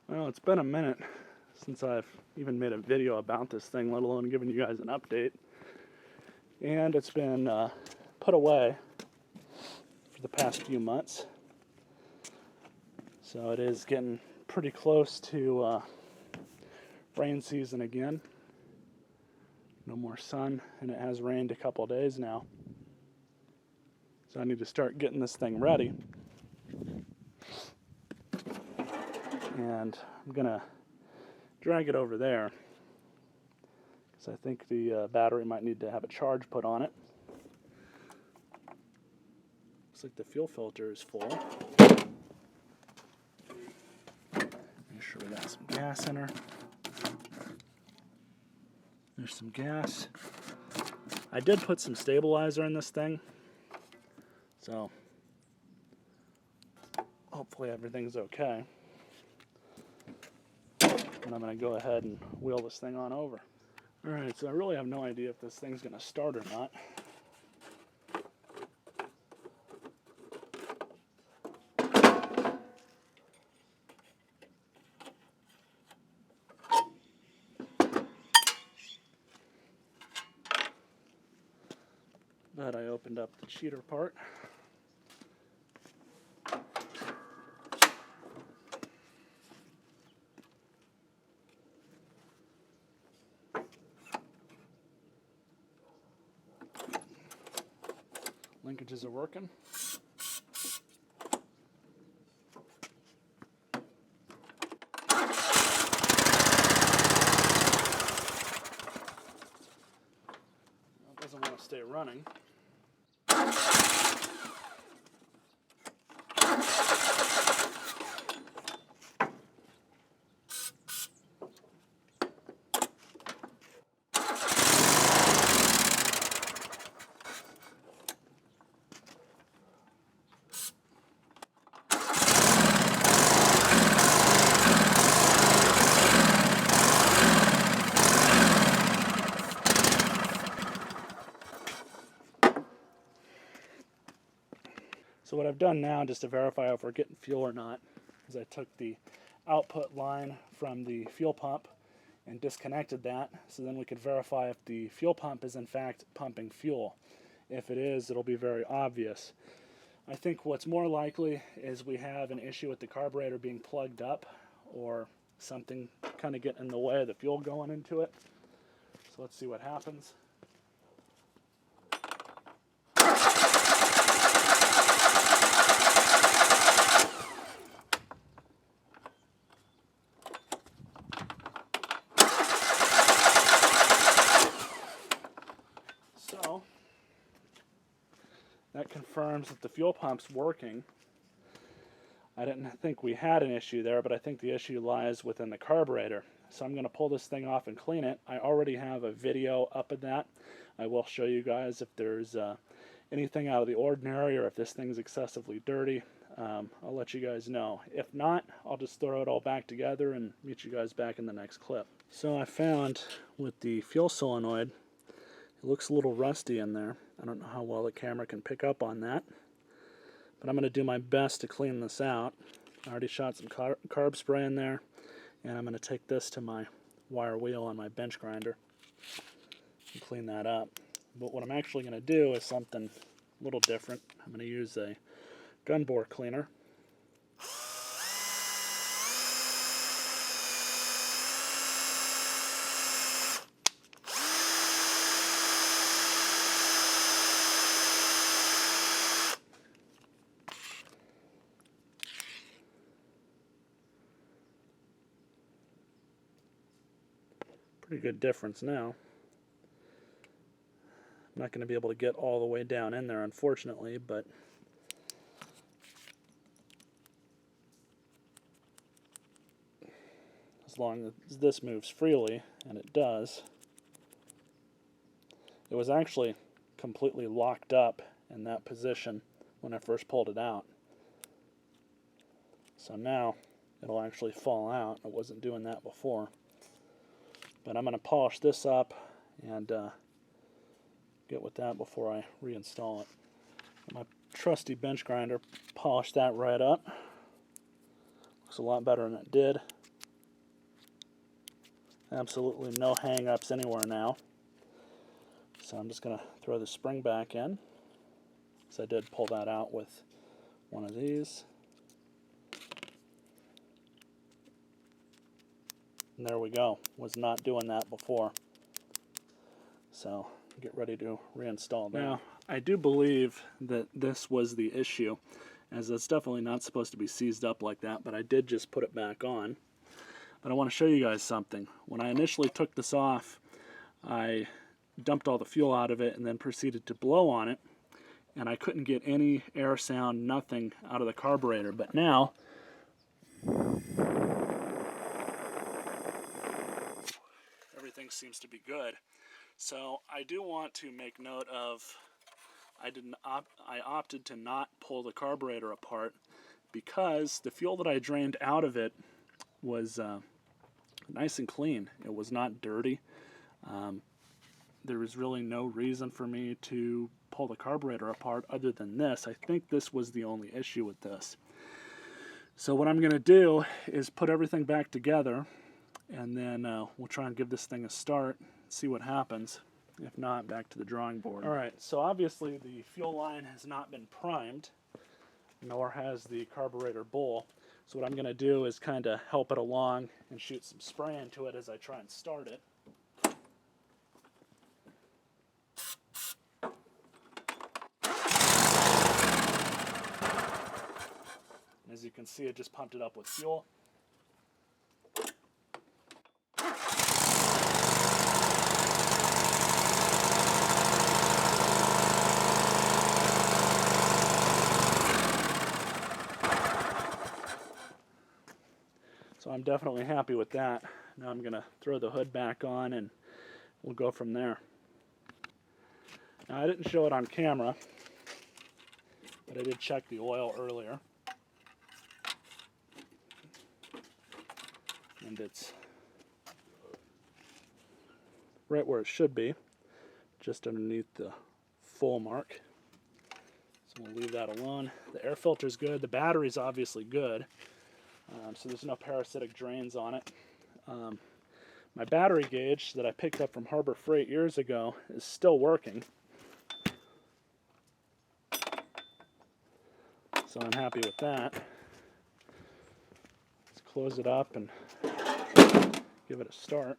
Well, it's been a minute since I've even made a video about this thing, let alone giving you guys an update. And it's been put away for the past few months. So it is getting pretty close to rain season again. No more sun, and it has rained a couple days now. So I need to start getting this thing ready. And I'm gonna drag it over there because I think the battery might need to have a charge put on it. Looks like the fuel filter is full. Make sure we got some gas in her. There's some gas. I did put some stabilizer in this thing, so hopefully everything's okay. And I'm going to go ahead and wheel this thing on over. Alright, so I really have no idea if this thing's going to start or not. But I opened up the cheater part. Linkages are working. It doesn't want to stay running. So what I've done now, just to verify if we're getting fuel or not, is I took the output line from the fuel pump and disconnected that, so then we could verify if the fuel pump is in fact pumping fuel. If it is, it'll be very obvious. I think what's more likely is we have an issue with the carburetor being plugged up, or something kind of getting in the way of the fuel going into it. So let's see what happens. So that confirms that the fuel pump's working. I didn't think we had an issue there, but I think the issue lies within the carburetor. So I'm going to pull this thing off and clean it. I already have a video up of that. I will show you guys if there's anything out of the ordinary or if this thing's excessively dirty. I'll let you guys know. If not, I'll just throw it all back together and meet you guys back in the next clip. So I found with the fuel solenoid, it looks a little rusty in there. I don't know how well the camera can pick up on that, but I'm going to do my best to clean this out. I already shot some carb spray in there, and I'm going to take this to my wire wheel on my bench grinder and clean that up. But what I'm actually going to do is something a little different. I'm going to use a gun bore cleaner. Pretty good difference now. I'm not going to be able to get all the way down in there, unfortunately, but as long as this moves freely, and it does. It was actually completely locked up in that position when I first pulled it out. So now it'll actually fall out. It wasn't doing that before. But I'm going to polish this up and get with that before I reinstall it. My trusty bench grinder polished that right up. Looks a lot better than it did. Absolutely no hang-ups anywhere now. So I'm just going to throw the spring back in. So I did pull that out with one of these. And there we go. Was not doing that before. So get ready to reinstall that. Now, I do believe that this was the issue, as it's definitely not supposed to be seized up like that, but I did just put it back on. But I want to show you guys something. When I initially took this off, I dumped all the fuel out of it and then proceeded to blow on it, and I couldn't get any air sound, nothing out of the carburetor. But now, everything seems to be good. So I do want to make note of, I opted to not pull the carburetor apart because the fuel that I drained out of it was nice and clean. It was not dirty. There was really no reason for me to pull the carburetor apart other than this. I think this was the only issue with this. So what I'm going to do is put everything back together, and then we'll try and give this thing a start, see what happens. If not, back to the drawing board. Alright, so obviously the fuel line has not been primed, nor has the carburetor bowl. So what I'm going to do is kind of help it along and shoot some spray into it as I try and start it. And as you can see, it just pumped it up with fuel. So I'm definitely happy with that. Now I'm going to throw the hood back on and we'll go from there. Now I didn't show it on camera, but I did check the oil earlier. And it's right where it should be, just underneath the full mark. So we'll leave that alone. The air filter's good. The battery's obviously good. So there's no parasitic drains on it. My battery gauge that I picked up from Harbor Freight years ago is still working. So I'm happy with that. Let's close it up and give it a start.